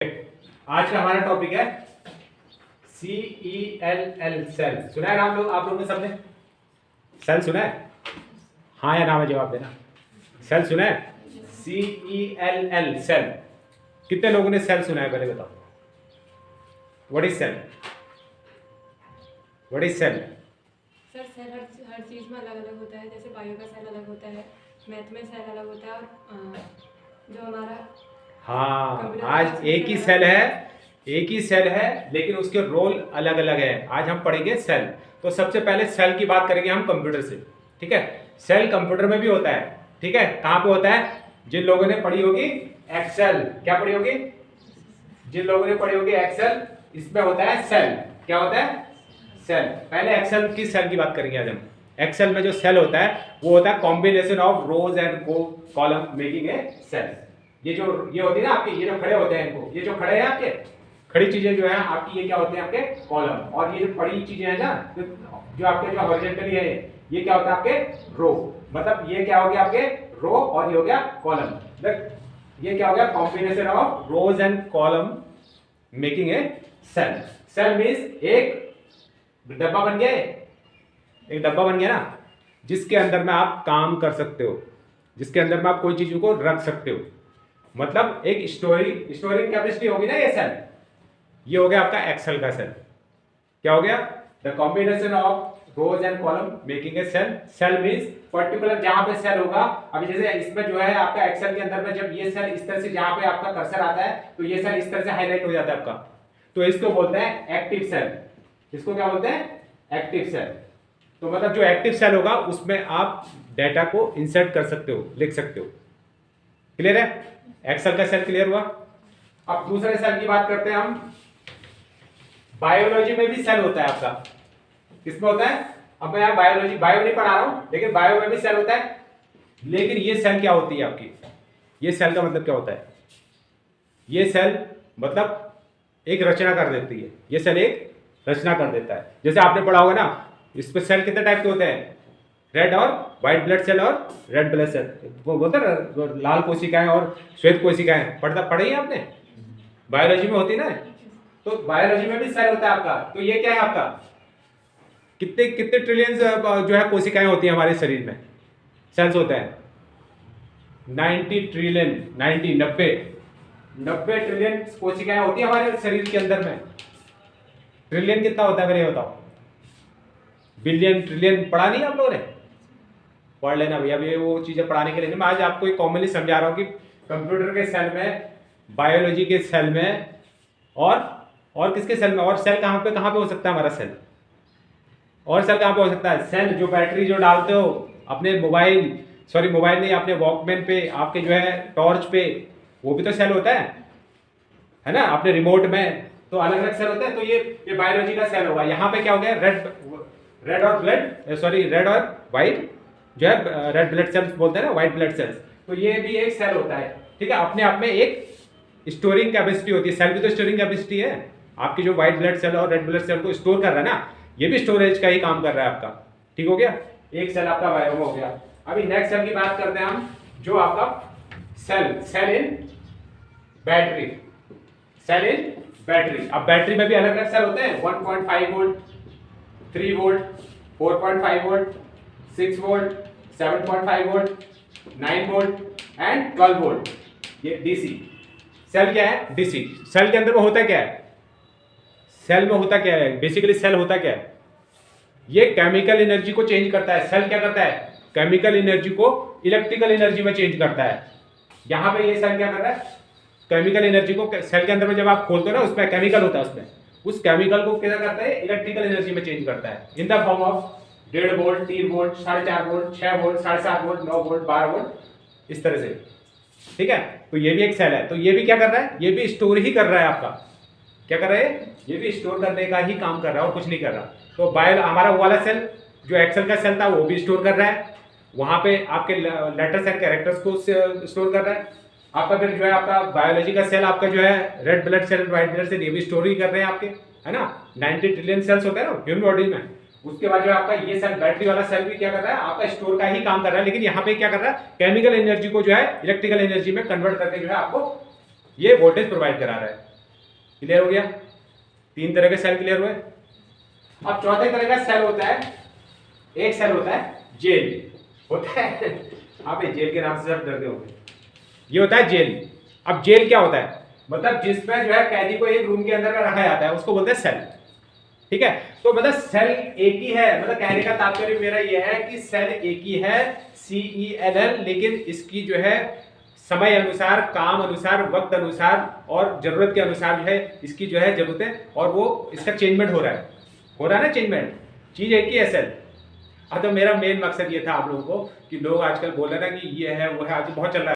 आज का हमारा टॉपिक है CELL सेल। सुना है नाम लोग आप लोगों ने सबने सेल सुना है? हाँ या ना में जवाब देना। सेल सुना है? CELL cell. कितने लोगों ने सेल सुना है पहले बताओ। What is cell? What is cell? Sir cell हर चीज़ में अलग अलग होता है। जैसे बायो का सेल अलग होता है, मैथ में सेल अलग होता है और जो हमारा हाँ, आज एक ही सेल है लेकिन उसके रोल अलग अलग है। आज हम पढ़ेंगे सेल। तो सबसे पहले सेल की बात करेंगे हम कंप्यूटर से। ठीक है, सेल कंप्यूटर में भी होता है। ठीक है, कहाँ पे होता है? जिन लोगों ने पढ़ी होगी एक्सेल, क्या पढ़ी होगी? जिन लोगों ने पढ़ी होगी एक्सेल, इसमें होता है सेल। क्या होता है? सेल। पहले एक्सेल की सेल की बात करेंगे आज हम। एक्सेल में जो सेल होता है वो होता है combination of rows and column making a cell. ये होती है ना आपकी, ये जो खड़े होते हैं इनको, ये जो खड़े हैं आपके खड़ी चीजें जो है आपकी, ये क्या होते हैं आपके कॉलम। और ये जो पड़ी चीजें हैं ना, जो आपके जो हॉरिजॉन्टली है, ये क्या होता है आपके रो। मतलब ये क्या हो गया आपके रो और ये हो गया कॉलम। ये क्या हो गया? Combination of rows and column making a cell. Cell means एक डब्बा बन गया, एक डब्बा बन गया ना, जिसके अंदर में आप काम कर सकते हो, जिसके अंदर में आप कोई चीजों को रख सकते हो। मतलब एक स्टोरेज कैपेसिटी होगी ना ये सेल। ये हो गया आपका एक्सेल का सेल। क्या हो गया? The combination of rows and column making a cell. Cell means particular जहां पे सेल होगा। अभी जैसे इसमें जो है आपका एक्सेल के अंदर में जब ये सेल इस तरह से जहां पे आपका कर्सर आता है तो ये सेल इस तरह से हाईलाइट हो जाता है आपका, तो इसको बोलते हैं एक्टिव सेल। इसको क्या बोलते हैं? Active cell. तो मतलब जो एक्टिव सेल होगा उसमें आप डेटा को इंसर्ट कर सकते हो, लिख सकते हो। क्लियर है? एक्सेल का सेल क्लियर हुआ। अब दूसरे सेल की बात करते हैं हम। बायोलॉजी में भी सेल होता है आपका। किसमें होता है? अब मैं बायो नहीं पढ़ा रहा हूं, लेकिन बायो में भी सेल होता है। लेकिन ये सेल क्या होती है आपकी? ये सेल का मतलब क्या होता है? ये सेल मतलब एक रचना कर देती है। ये सेल एक रचना कर देता है। जैसे आपने पढ़ा होगा ना, इस पे सेल कितने टाइप के होते हैं? रेड और व्हाइट ब्लड सेल और रेड ब्लड सेल। वो बोलते हैं लाल कोशिकाएं और श्वेत कोशिकाएं। पढ़ी है आपने? बायोलॉजी में होती है ना। तो बायोलॉजी में भी सेल होता है आपका। तो ये क्या है आपका? कितने कितने ट्रिलियन जो है कोशिकाएं होती हैं हमारे शरीर में, सेल्स होते हैं? 90 ट्रिलियन, 90 ट्रिलियन कोशिकाएं होती है हमारे शरीर के अंदर में। ट्रिलियन कितना होता है मेरे ये बताओ? बिलियन, ट्रिलियन पढ़ा नहीं आप लोगों ने? पढ़ लेना भैया। अभी वो चीजें पढ़ाने के लिए नहीं, मैं आज आपको एक कॉमनली समझा रहा हूँ कि कंप्यूटर के सेल में, बायोलॉजी के सेल में और किसके सेल में, और सेल कहाँ पे हो सकता है हमारा सेल? और सेल कहाँ पे हो सकता है? सेल जो बैटरी जो डालते हो अपने मोबाइल नहीं, अपने वॉकमैन पे, आपके जो है टॉर्च पे, वो भी तो सेल होता है ना, अपने रिमोट में। तो अलग अलग सेल होते हैं। तो ये बायोलॉजी का सेल होगा। यहाँ पे क्या हो गया? रेड और व्हाइट जो है रेड ब्लड सेल्स बोलते हैं ना, व्हाइट ब्लड सेल्स। तो ये भी एक सेल होता है। ठीक है, अपने आप में एक स्टोरिंग कैपेसिटी होती है। सेल भी तो स्टोरिंग कैपेसिटी है। आपकी जो व्हाइट ब्लड सेल और रेड ब्लड सेल को स्टोर कर रहा है ना, ये भी स्टोरेज का ही काम कर रहा है आपका। ठीक हो गया? एक सेल आपका बायो हो गया। अभी नेक्स्ट सेल की बात करते हैं हम, जो आपका cell in battery. Cell in battery. अब बैटरी में भी अलग अलग सेल होते हैं। 1.5 volt, 3 volt, 4.5 volt, 6 volt, 7.5 volt, 9 volt and 12 volt. ये डीसी सेल क्या है? डीसी सेल के अंदर में होता क्या है? सेल में होता क्या है बेसिकली? सेल होता क्या है? ये केमिकल एनर्जी को चेंज करता है। सेल क्या करता है? केमिकल एनर्जी को इलेक्ट्रिकल एनर्जी में चेंज करता है। यहां पे ये सेल क्या कर रहा है? केमिकल एनर्जी को सेल के अंदर में जब आप खोलते हो ना, उसमें केमिकल होता है, उसमें उस केमिकल को क्या करता है? इलेक्ट्रिकल एनर्जी में चेंज करता है in the form of 1.5 volt, 3 volt, 4.5 volt, 6 volt, 7.5 volt, 9 volt, 12 volt, इस तरह से। ठीक है, तो ये भी एक सेल है। तो ये भी क्या कर रहा है? ये भी स्टोर ही कर रहा है आपका। क्या कर रहा है? ये भी स्टोर करने का ही काम कर रहा है और कुछ नहीं कर रहा। तो हमारा वो वाला सेल जो एक्सेल का सेल था वो भी स्टोर कर रहा है। वहां पे आपके लेटर्स एंड कैरेक्टर्स को स्टोर कर रहा है। आपका फिर जो है आपका बायोलॉजी का सेल, आपका जो है red blood cell, white blood cell, ये भी स्टोर ही कर रहे हैं आपके, है ना। 90 ट्रिलियन सेल्स होते हैं ना ह्यूमन बॉडी में। उसके बाद जो आपका ये सेल, बैटरी वाला सेल भी क्या कर रहा है? आपका स्टोर का ही काम कर रहा है। लेकिन यहाँ पे क्या कर रहा है? केमिकल एनर्जी को जो है इलेक्ट्रिकल एनर्जी में कन्वर्ट करके जो है आपको ये वोल्टेज प्रोवाइड करा रहा है। क्लियर हो गया? 3 तरह के सेल क्लियर हुए। अब चौथे तरह का सेल होता है, एक सेल होता है जेल, होता है आप जेल के नाम से सब डरते होंगे, ये होता है जेल। अब जेल क्या होता है? मतलब जिसमें जो है कैदी को एक रूम के अंदर में रखा जाता है, उसको बोलते हैं सेल। ठीक है, तो मतलब सेल एक ही है, मतलब कहने का तात्पर्य मेरा यह है कि सेल एक ही है, CELL, लेकिन इसकी जो है समय अनुसार, काम अनुसार, वक्त अनुसार और जरूरत के अनुसार जो है इसकी जो है जरूरतें और वो इसका चेंजमेंट हो रहा है ना चेंजमेंट, चीज एक ही है सेल। तो मेरा मेन मकसद ये था आप लोगों को कि लोग आजकल बोल रहे हैं ना कि ये है वो है, आज बहुत चल रहा है।